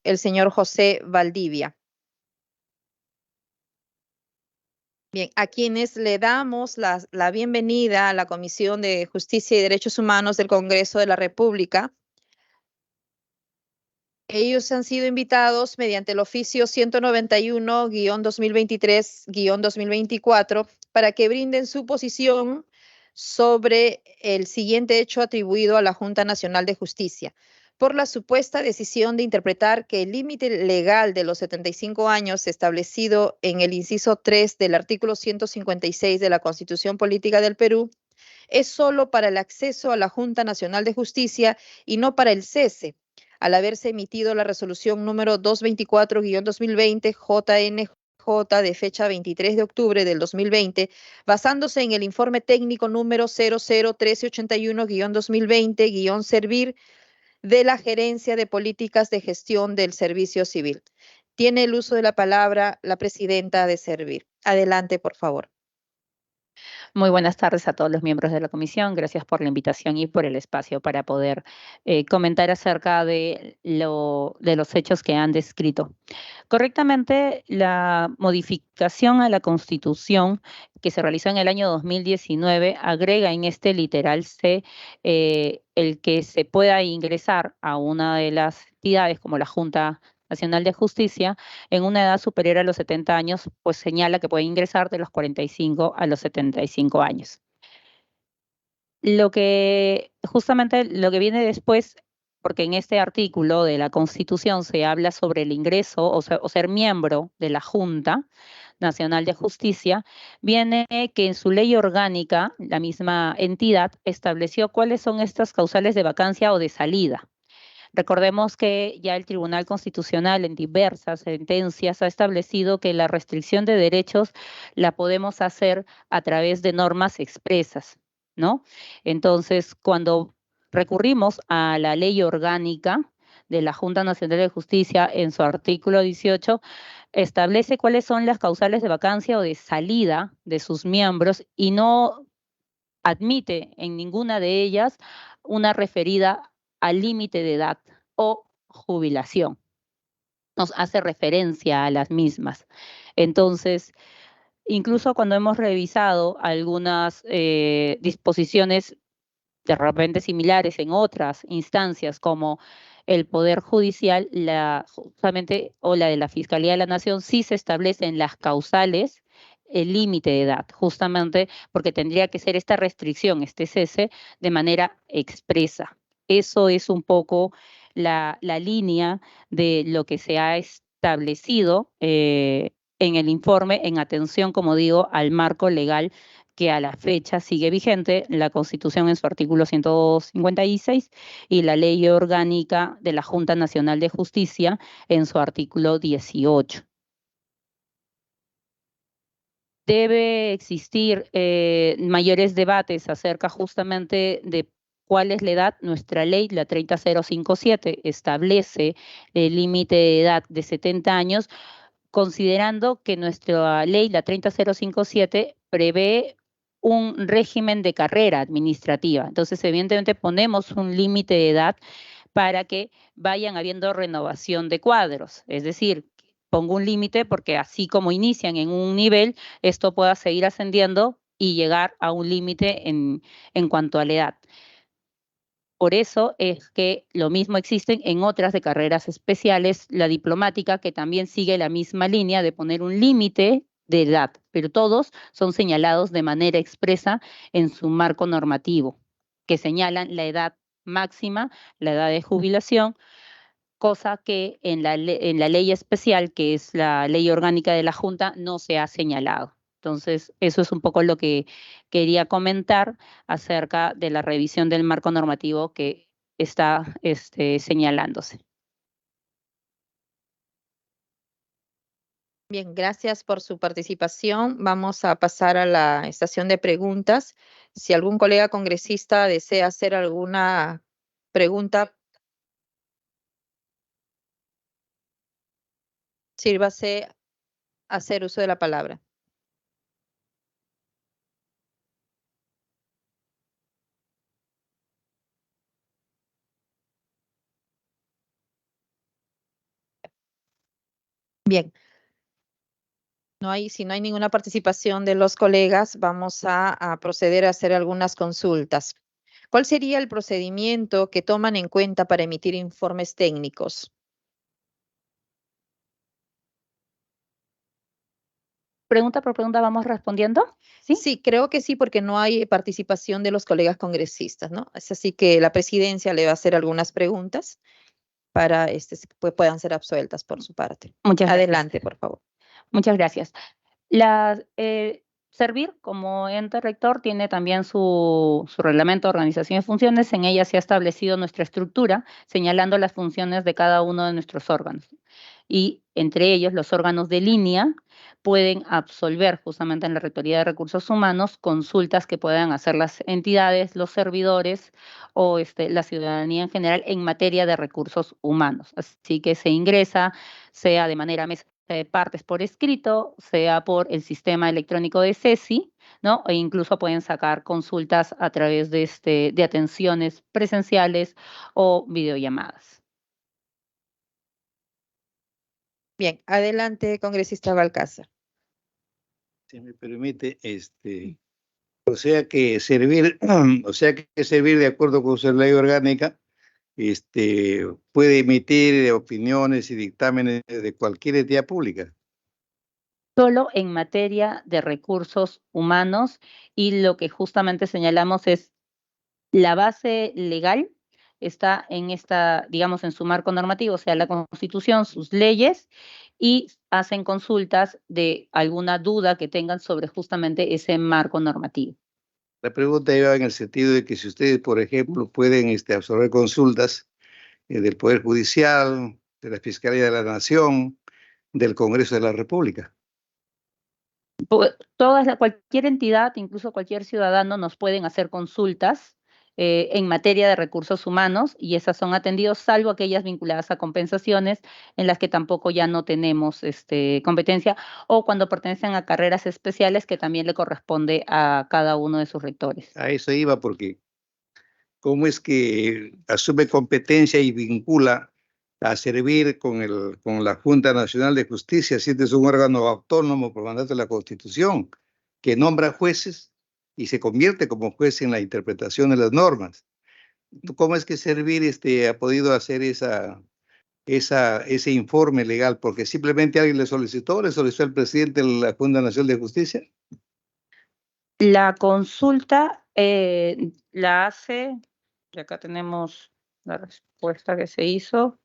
el señor José Valdivia. Bien, a quienes le damos la bienvenida a la Comisión de Justicia y Derechos Humanos del Congreso de la República. Ellos han sido invitados mediante el oficio 191-2023-2024 para que brinden su posición sobre el siguiente hecho atribuido a la Junta Nacional de Justicia por la supuesta decisión de interpretar que el límite legal de los 75 años establecido en el inciso 3 del artículo 156 de la Constitución Política del Perú es solo para el acceso a la Junta Nacional de Justicia y no para el cese, al haberse emitido la resolución número 224-2020 JNJ de fecha 23 de octubre del 2020, basándose en el informe técnico número 001381-2020-Servir de la Gerencia de Políticas de Gestión del Servicio Civil. Tiene el uso de la palabra la presidenta de Servir. Adelante, por favor. Muy buenas tardes a todos los miembros de la comisión. Gracias por la invitación y por el espacio para poder comentar acerca de los hechos que han descrito. Correctamente, la modificación a la Constitución que se realizó en el año 2019 agrega en este literal C el que se pueda ingresar a una de las entidades como la Junta Nacional de Justicia en una edad superior a los 70 años, pues señala que puede ingresar de los 45 a los 75 años. Justamente lo que viene después, porque en este artículo de la Constitución se habla sobre el ingreso o ser miembro de la Junta Nacional de Justicia, viene que en su ley orgánica, la misma entidad estableció cuáles son estas causales de vacancia o de salida. Recordemos que ya el Tribunal Constitucional en diversas sentencias ha establecido que la restricción de derechos la podemos hacer a través de normas expresas, ¿no? Entonces, cuando recurrimos a la ley orgánica de la Junta Nacional de Justicia en su artículo 18, establece cuáles son las causales de vacancia o de salida de sus miembros y no admite en ninguna de ellas una referida al límite de edad o jubilación. Nos hace referencia a las mismas. Entonces, incluso cuando hemos revisado algunas disposiciones de repente similares en otras instancias como el Poder Judicial, justamente, o la de la Fiscalía de la Nación, sí se establecen las causales, el límite de edad, justamente porque tendría que ser esta restricción, este cese, de manera expresa. Eso es un poco la línea de lo que se ha establecido en el informe, en atención, como digo, al marco legal que a la fecha sigue vigente, la Constitución en su artículo 156 y la Ley Orgánica de la Junta Nacional de Justicia en su artículo 18. Debe existir mayores debates acerca justamente de cuál es la edad. Nuestra ley, la 30057, establece el límite de edad de 70 años, considerando que nuestra ley, la 30057, prevé un régimen de carrera administrativa. Entonces, evidentemente, ponemos un límite de edad para que vayan habiendo renovación de cuadros. Es decir, pongo un límite porque así como inician en un nivel, esto pueda seguir ascendiendo y llegar a un límite en cuanto a la edad. Por eso es que lo mismo existen en otras de carreras especiales, la diplomática, que también sigue la misma línea de poner un límite de edad, pero todos son señalados de manera expresa en su marco normativo, que señalan la edad máxima, la edad de jubilación, cosa que en la ley especial, que es la ley orgánica de la Junta, no se ha señalado. Entonces, eso es un poco lo que quería comentar acerca de la revisión del marco normativo que está señalándose. Bien, gracias por su participación. Vamos a pasar a la estación de preguntas. Si algún colega congresista desea hacer alguna pregunta, sírvase a hacer uso de la palabra. Bien, si no hay ninguna participación de los colegas, vamos a proceder a hacer algunas consultas. ¿Cuál sería el procedimiento que toman en cuenta para emitir informes técnicos? Pregunta por pregunta vamos respondiendo, ¿sí? Sí, creo que sí, porque no hay participación de los colegas congresistas, ¿no? Es así que la presidencia le va a hacer algunas preguntas para puedan ser absueltas por su parte. Muchas gracias. Adelante, por favor. Muchas gracias. Servir como ente rector tiene también su reglamento de organización y funciones. En ella se ha establecido nuestra estructura, señalando las funciones de cada uno de nuestros órganos. Y entre ellos, los órganos de línea pueden absolver justamente en la Rectoría de Recursos Humanos consultas que puedan hacer las entidades, los servidores o la ciudadanía en general en materia de recursos humanos. Así que se ingresa, sea de manera partes por escrito, sea por el sistema electrónico de CESI, ¿no? E incluso pueden sacar consultas a través de atenciones presenciales o videollamadas. Bien, adelante, congresista Balcázar. Si me permite, o sea que servir de acuerdo con su ley orgánica, puede emitir opiniones y dictámenes de cualquier entidad pública. Solo en materia de recursos humanos, y lo que justamente señalamos es la base legal está digamos, en su marco normativo, o sea, la Constitución, sus leyes, y hacen consultas de alguna duda que tengan sobre justamente ese marco normativo. La pregunta iba en el sentido de que si ustedes, por ejemplo, pueden absorber consultas del Poder Judicial, de la Fiscalía de la Nación, del Congreso de la República. Cualquier entidad, incluso cualquier ciudadano, nos pueden hacer consultas en materia de recursos humanos, y esas son atendidas, salvo aquellas vinculadas a compensaciones en las que tampoco ya no tenemos competencia, o cuando pertenecen a carreras especiales que también le corresponde a cada uno de sus rectores. A eso iba, porque ¿cómo es que asume competencia y vincula a servir con la Junta Nacional de Justicia, si este es un órgano autónomo por mandato de la Constitución, que nombra jueces y se convierte como juez en la interpretación de las normas? ¿Cómo es que servir ha podido hacer ese informe legal? Porque simplemente alguien le solicitó al presidente de la Junta Nacional de Justicia. La consulta la hace, y acá tenemos la respuesta que se hizo.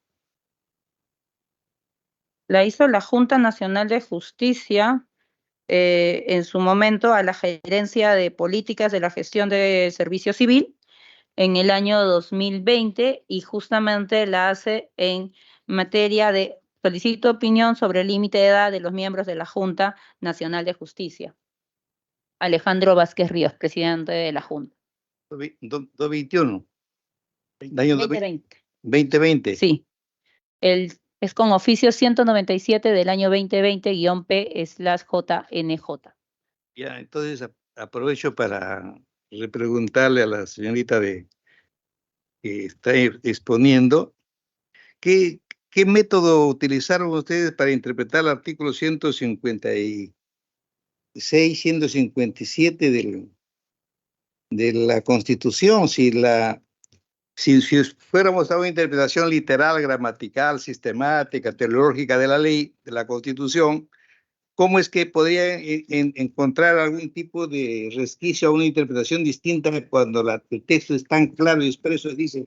La hizo la Junta Nacional de Justicia en su momento a la Gerencia de Políticas de la Gestión de Servicio Civil en el año 2020, y justamente la hace en materia de solicito opinión sobre el límite de edad de los miembros de la Junta Nacional de Justicia. Alejandro Vázquez Ríos, presidente de la Junta. 2021. Año 2020. 2020. Sí. Es con oficio 197 del año 2020-P/JNJ. Ya, entonces aprovecho para preguntarle a la señorita que está exponiendo, ¿qué método utilizaron ustedes para interpretar el artículo 156, 157 de la Constitución? Si fuéramos a una interpretación literal, gramatical, sistemática, teológica de la ley, de la Constitución, ¿cómo es que podría encontrar algún tipo de resquicio a una interpretación distinta cuando el texto es tan claro y expreso? Dice,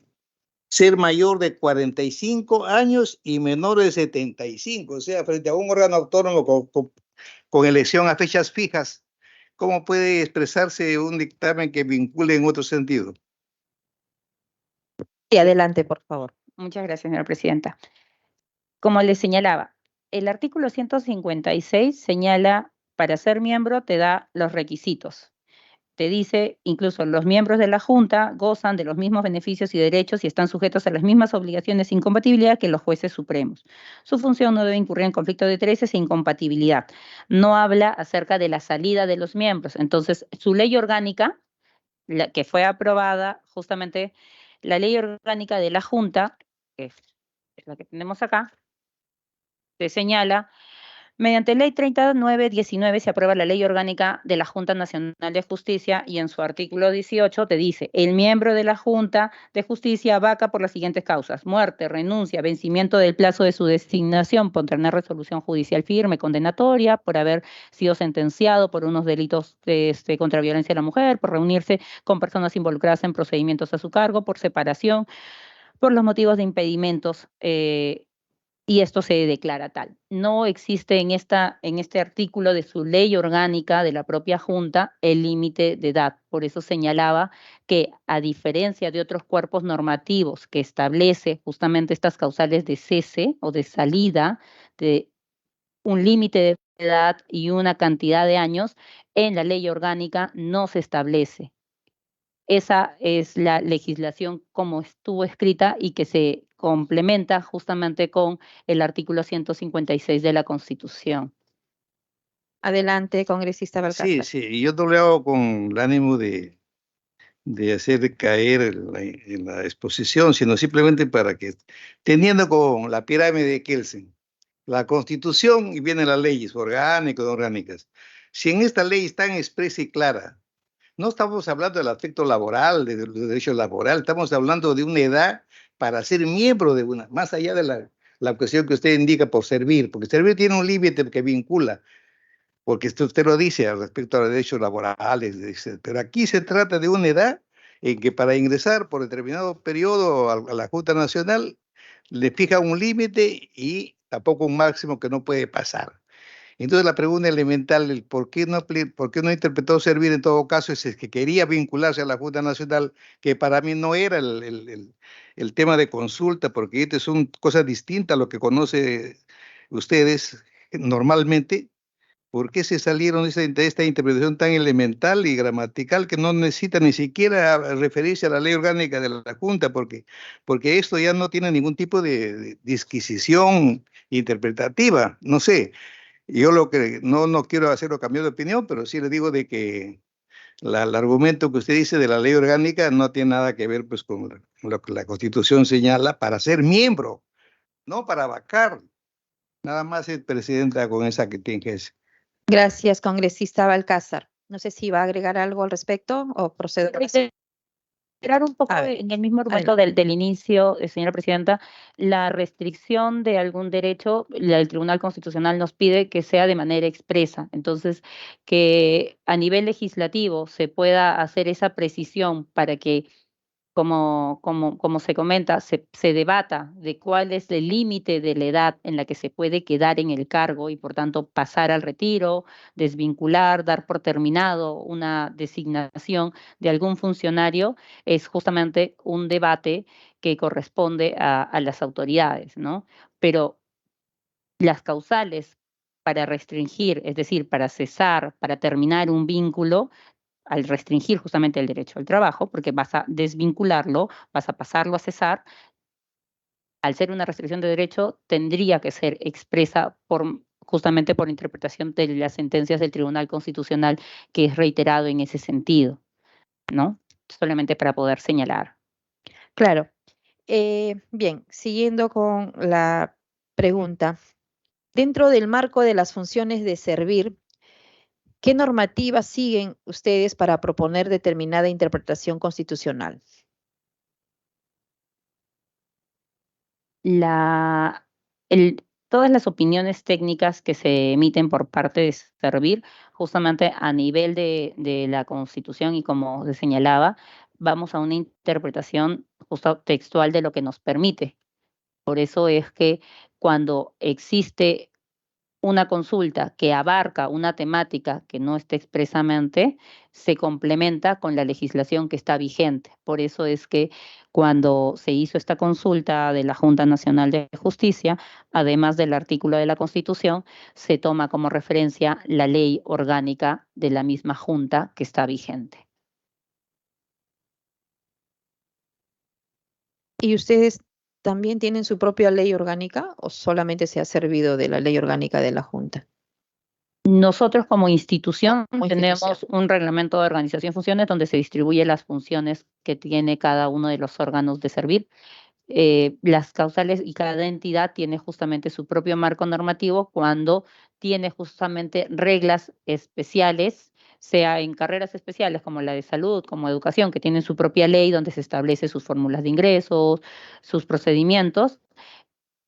ser mayor de 45 años y menor de 75, o sea, frente a un órgano autónomo con elección a fechas fijas, ¿cómo puede expresarse un dictamen que vincule en otro sentido? Sí, adelante, por favor. Muchas gracias, señora presidenta. Como les señalaba, el artículo 156 señala, para ser miembro te da los requisitos. Te dice, incluso los miembros de la Junta gozan de los mismos beneficios y derechos y están sujetos a las mismas obligaciones e incompatibilidad que los jueces supremos. Su función no debe incurrir en conflicto de intereses e incompatibilidad. No habla acerca de la salida de los miembros. Entonces, su ley orgánica, que fue aprobada, justamente la ley orgánica de la Junta, que es la que tenemos acá, se señala: mediante Ley 3919 se aprueba la Ley Orgánica de la Junta Nacional de Justicia y en su artículo 18 te dice: el miembro de la Junta de Justicia vaca por las siguientes causas: muerte, renuncia, vencimiento del plazo de su designación por tener resolución judicial firme, condenatoria, por haber sido sentenciado por unos delitos contra violencia de la mujer, por reunirse con personas involucradas en procedimientos a su cargo, por separación, por los motivos de impedimentos, y esto se declara tal. No existe en este artículo de su ley orgánica de la propia Junta el límite de edad. Por eso señalaba que, a diferencia de otros cuerpos normativos que establece justamente estas causales de cese o de salida, de un límite de edad y una cantidad de años, en la ley orgánica no se establece. Esa es la legislación como estuvo escrita y que se complementa justamente con el artículo 156 de la Constitución. Adelante, congresista Balcázar. Sí, yo no lo hago con el ánimo de hacer caer en la exposición, sino simplemente para que, teniendo con la pirámide de Kelsen, la Constitución y vienen las leyes orgánicas, no orgánicas. Si en esta ley es tan expresa y clara, no estamos hablando del aspecto laboral, de los derechos laborales, estamos hablando de una edad para ser miembro de una, más allá de la cuestión que usted indica por servir, porque servir tiene un límite que vincula, porque usted lo dice al respecto a los derechos laborales, dice, pero aquí se trata de una edad en que para ingresar por determinado periodo a la Junta Nacional le fija un límite y tampoco un máximo que no puede pasar. Entonces la pregunta elemental, el por qué no interpretó servir en todo caso, es que quería vincularse a la Junta Nacional, que para mí no era el tema de consulta, porque esto son cosas distintas a lo que conocen ustedes normalmente. ¿Por qué se salieron de esta interpretación tan elemental y gramatical que no necesita ni siquiera referirse a la ley orgánica de la Junta? Porque esto ya no tiene ningún tipo de disquisición interpretativa. No sé, yo lo que no quiero hacerlo cambiar de opinión, pero sí le digo de que el argumento que usted dice de la ley orgánica no tiene nada que ver pues con lo que la Constitución señala para ser miembro, no para vacar. Nada más es presidenta con esa que tiene que ser. Gracias, congresista Balcázar. No sé si va a agregar algo al respecto o procedo. Reiterar un poco en el mismo argumento del inicio, señora presidenta, la restricción de algún derecho, el Tribunal Constitucional nos pide que sea de manera expresa. Entonces, que a nivel legislativo se pueda hacer esa precisión para que, como se comenta, se debata de cuál es el límite de la edad en la que se puede quedar en el cargo y, por tanto, pasar al retiro, desvincular, dar por terminado una designación de algún funcionario, es justamente un debate que corresponde a las autoridades, ¿no? Pero las causales para restringir, es decir, para cesar, para terminar un vínculo, al restringir justamente el derecho al trabajo, porque vas a desvincularlo, vas a pasarlo a cesar, al ser una restricción de derecho, tendría que ser expresa justamente por interpretación de las sentencias del Tribunal Constitucional, que es reiterado en ese sentido, ¿no? Solamente para poder señalar. Claro. Bien, siguiendo con la pregunta. Dentro del marco de las funciones de servir, ¿qué normativas siguen ustedes para proponer determinada interpretación constitucional? Todas las opiniones técnicas que se emiten por parte de Servir, justamente a nivel de la Constitución y como se señalaba, vamos a una interpretación justo textual de lo que nos permite. Por eso es que cuando existe una consulta que abarca una temática que no esté expresamente, se complementa con la legislación que está vigente. Por eso es que cuando se hizo esta consulta de la Junta Nacional de Justicia, además del artículo de la Constitución, se toma como referencia la ley orgánica de la misma Junta que está vigente. ¿Y ustedes también tienen su propia ley orgánica o solamente se ha servido de la ley orgánica de la Junta? Nosotros como institución tenemos un reglamento de organización y funciones donde se distribuyen las funciones que tiene cada uno de los órganos de Servir. las causales y cada entidad tiene justamente su propio marco normativo cuando tiene justamente reglas especiales, sea en carreras especiales como la de salud, como educación, que tienen su propia ley donde se establece sus fórmulas de ingresos, sus procedimientos.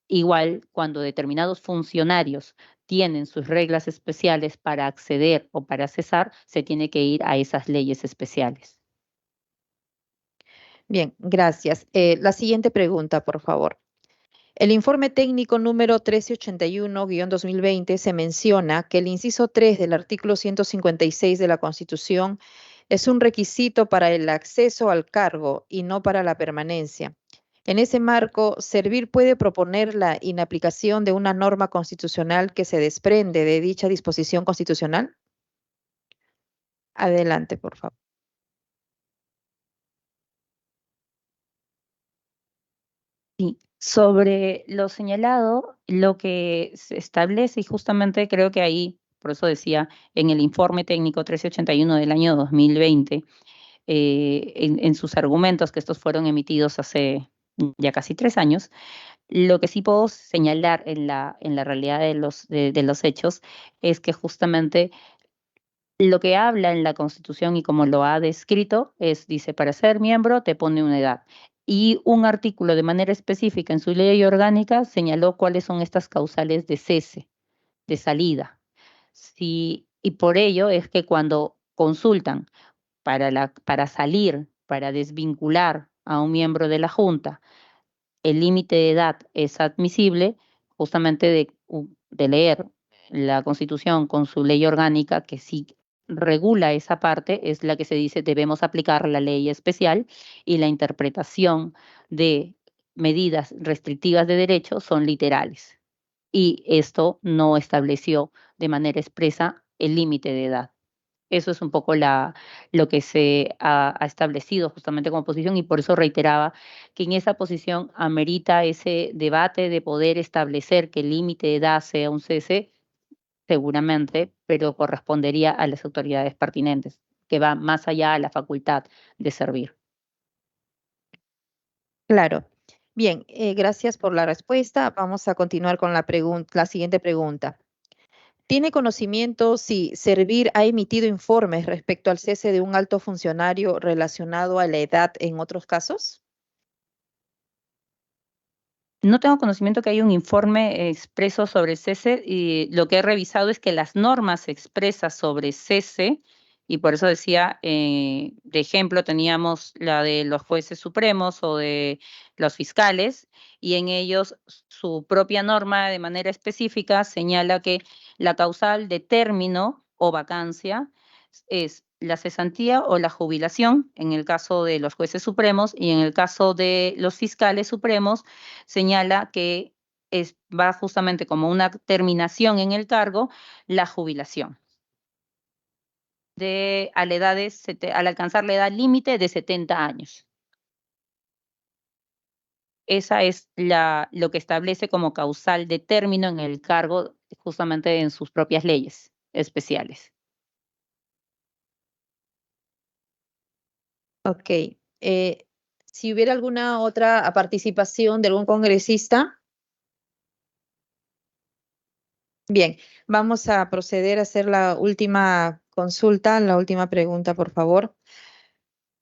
Igual, cuando determinados funcionarios tienen sus reglas especiales para acceder o para cesar, se tiene que ir a esas leyes especiales. Bien, gracias. La siguiente pregunta, por favor. El informe técnico número 1381-2020 se menciona que el inciso 3 del artículo 156 de la Constitución es un requisito para el acceso al cargo y no para la permanencia. En ese marco, Servir puede proponer la inaplicación de una norma constitucional que se desprende de dicha disposición constitucional. Adelante, por favor. Sí, sobre lo señalado, lo que se establece, y justamente creo que ahí, por eso decía, en el informe técnico 1381 del año 2020, en sus argumentos, que estos fueron emitidos hace ya casi 3 años, lo que sí puedo señalar en la realidad de los hechos es que justamente lo que habla en la Constitución y como lo ha descrito es, dice, para ser miembro te pone una edad. Y un artículo de manera específica en su ley orgánica señaló cuáles son estas causales de cese, de salida. Sí, y por ello es que cuando consultan para salir, para desvincular a un miembro de la Junta, el límite de edad es admisible, justamente de leer la Constitución con su ley orgánica, que sí regula esa parte, es la que se dice debemos aplicar la ley especial, y la interpretación de medidas restrictivas de derechos son literales. Y esto no estableció de manera expresa el límite de edad. Eso es un poco lo que se ha establecido justamente como posición, y por eso reiteraba que en esa posición amerita ese debate de poder establecer que el límite de edad sea un cese, seguramente, pero correspondería a las autoridades pertinentes, que va más allá de la facultad de servir. Claro. Bien, gracias por la respuesta. Vamos a continuar con la siguiente pregunta. ¿Tiene conocimiento si Servir ha emitido informes respecto al cese de un alto funcionario relacionado a la edad en otros casos? No tengo conocimiento que haya un informe expreso sobre cese, y lo que he revisado es que las normas expresas sobre cese, y por eso decía, de ejemplo, teníamos la de los jueces supremos o de los fiscales, y en ellos su propia norma de manera específica señala que la causal de término o vacancia es la cesantía o la jubilación, en el caso de los jueces supremos, y en el caso de los fiscales supremos, señala que va justamente como una terminación en el cargo la jubilación al alcanzar la edad límite de 70 años. Esa es lo que establece como causal de término en el cargo, justamente en sus propias leyes especiales. Ok. Si hubiera alguna otra participación de algún congresista. Bien, vamos a proceder a hacer la última consulta, la última pregunta, por favor.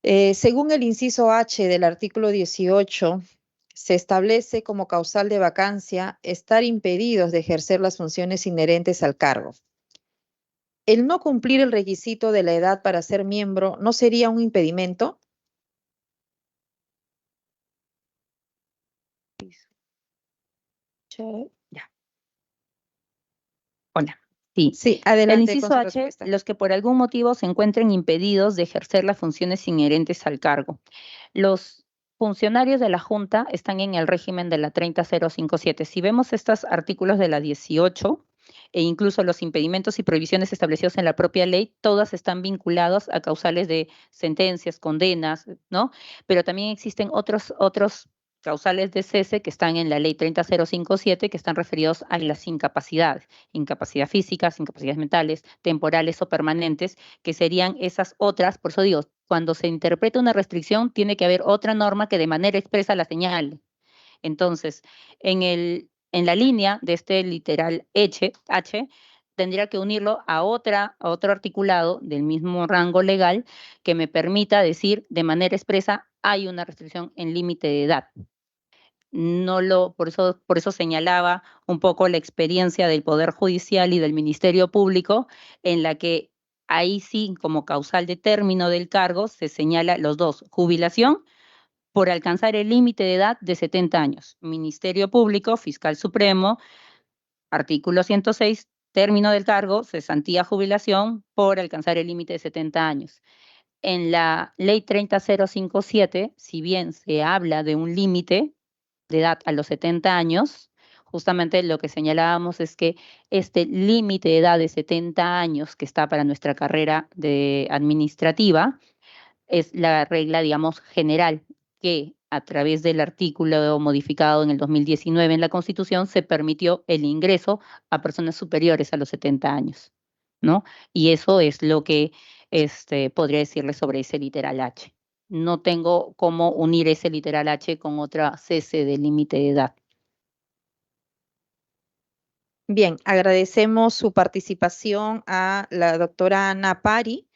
Según el inciso H del artículo 18, se establece como causal de vacancia estar impedidos de ejercer las funciones inherentes al cargo. ¿El no cumplir el requisito de la edad para ser miembro no sería un impedimento? Ya. Hola. Sí. Sí, El adelante con inciso su H, respuesta. los que por algún motivo se encuentren impedidos de ejercer las funciones inherentes al cargo. Los funcionarios de la Junta están en el régimen de la 30057. Si vemos estos artículos de la 18 e incluso los impedimentos y prohibiciones establecidos en la propia ley, todas están vinculadas a causales de sentencias, condenas, ¿no? Pero también existen otros causales de cese que están en la ley 30057, que están referidos a las incapacidades, incapacidad físicas, incapacidades mentales, temporales o permanentes, que serían esas otras. Por eso digo, cuando se interpreta una restricción, tiene que haber otra norma que de manera expresa la señale. Entonces, en la línea de este literal H, tendría que unirlo a otro articulado del mismo rango legal que me permita decir de manera expresa hay una restricción en límite de edad. Por eso señalaba un poco la experiencia del Poder Judicial y del Ministerio Público, en la que ahí sí, como causal de término del cargo, se señala los dos: jubilación por alcanzar el límite de edad de 70 años. Ministerio Público, Fiscal Supremo, artículo 106, término del cargo, cesantía, jubilación por alcanzar el límite de 70 años. En la ley 30057, si bien se habla de un límite de edad a los 70 años, justamente lo que señalábamos es que este límite de edad de 70 años que está para nuestra carrera administrativa es la regla, digamos, general, que a través del artículo modificado en el 2019 en la Constitución se permitió el ingreso a personas superiores a los 70 años, ¿no? Y eso es lo que podría decirle sobre ese literal H. No tengo cómo unir ese literal H con otra cese de límite de edad. Bien, agradecemos su participación a la doctora Ana Pari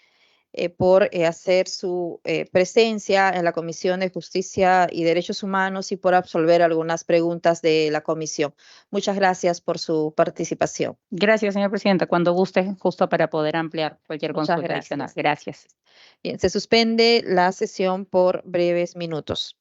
por hacer su presencia en la Comisión de Justicia y Derechos Humanos y por absolver algunas preguntas de la comisión. Muchas gracias por su participación. Gracias, señora presidenta. Cuando guste, justo para poder ampliar cualquier Muchas consulta gracias. adicional. Gracias. Bien, se suspende la sesión por breves minutos.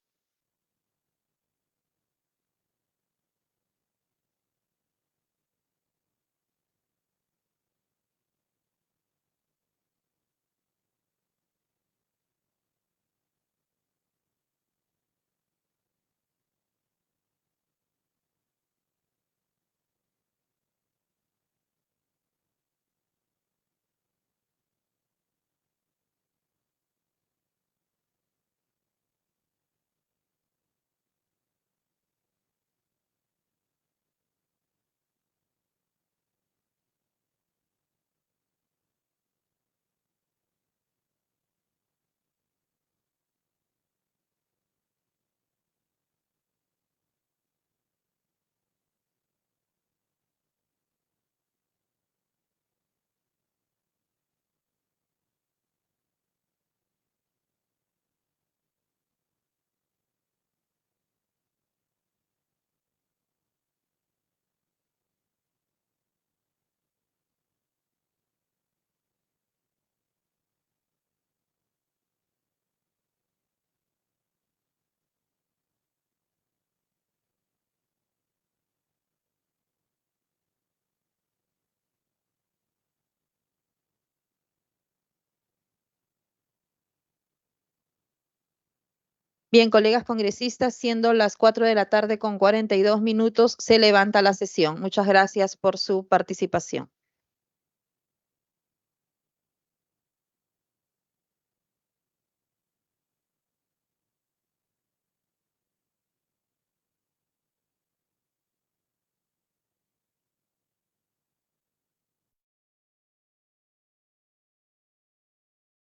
Bien, colegas congresistas, siendo las 4 de la tarde con 42 minutos, se levanta la sesión. Muchas gracias por su participación.